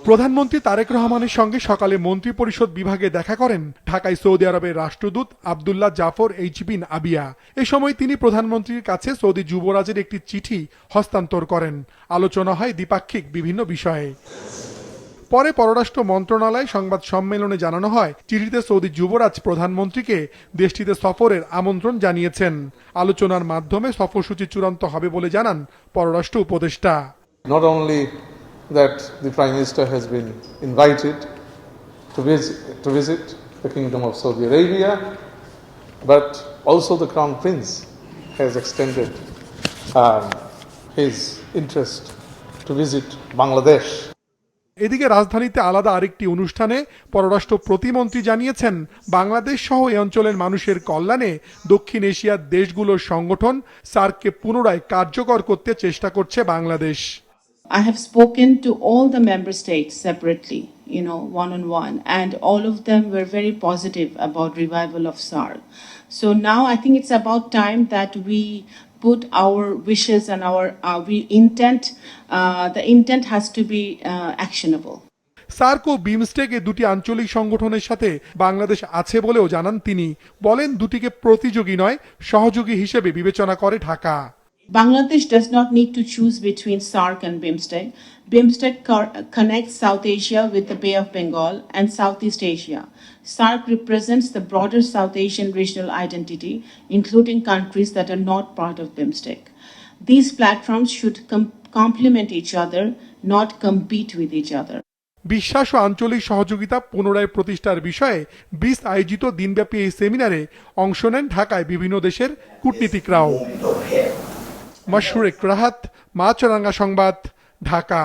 প্রধানমন্ত্রী তারেক রহমানের সঙ্গে সকালে মন্ত্রিপরিষদ বিভাগে দেখা করেন ঢাকায় সৌদি আরবের রাষ্ট্রদূত আব্দুল্লাহ জাফর এইচ বিন আবিয়া। এ সময় তিনি প্রধানমন্ত্রীর কাছে সৌদি যুবরাজের একটি চিঠি হস্তান্তর করেন। আলোচনা হয় দ্বিপাক্ষিক বিভিন্ন বিষয়ে। পরে পররাষ্ট্র মন্ত্রণালয় সংবাদ সম্মেলনে জানানো হয়, চিঠিতে সৌদি যুবরাজ প্রধানমন্ত্রীকে দেশটিতে সফরের আমন্ত্রণ জানিয়েছেন। আলোচনার মাধ্যমে সফরসূচি চূড়ান্ত হবে বলে জানান পররাষ্ট্র উপদেষ্টা। Not only that the Prime Minister has been invited to visit the Kingdom of Saudi Arabia, but also the Crown Prince has extended his interest to visit Bangladesh. এদিকে রাজধানীতে আলাদা আরেকটি অনুষ্ঠানে পররাষ্ট্র প্রতিমন্ত্রী জানিয়েছেন, বাংলাদেশ সহ এই অঞ্চলের মানুষের কল্যাণে দক্ষিণ এশিয়ার দেশগুলোর সংগঠন সার্ককে পুনরায় কার্যকর করতে চেষ্টা করছে Bangladesh. I have spoken to all the member states separately, one-on-one, and all of them were very positive about revival of SARC. So now I think it's about time that we put our wishes and our intent. The intent has to be actionable. SAARC ও বিমস্টেক এ দুটি আঞ্চলিক সংগঠনের সাথে বাংলাদেশ আছে বলেও জানান তিনি। বলেন, দুটিকে প্রতিযোগী নয়, সহযোগী হিসেবে বিবেচনা করে Dhaka. Bangladesh does not need to choose between SARC and BIMSTEC. BIMSTEC connects South Asia with the Bay of Bengal and Southeast Asia. SARC represents the broader South Asian regional identity, including countries that are not part of BIMSTEC. These platforms should complement each other, not compete with each other. বিশ্বাস ও আঞ্চলিক সহযোগিতা পুনরায় প্রতিষ্ঠার বিষয়ে 20 আয়োজিত দিনব্যাপী এই সেমিনারে অংশ নেন ঢাকায় বিভিন্ন দেশের কূটনীতিকরাও। মাশরুক রাহাত, মাছরাঙ্গা সংবাদ, ঢাকা।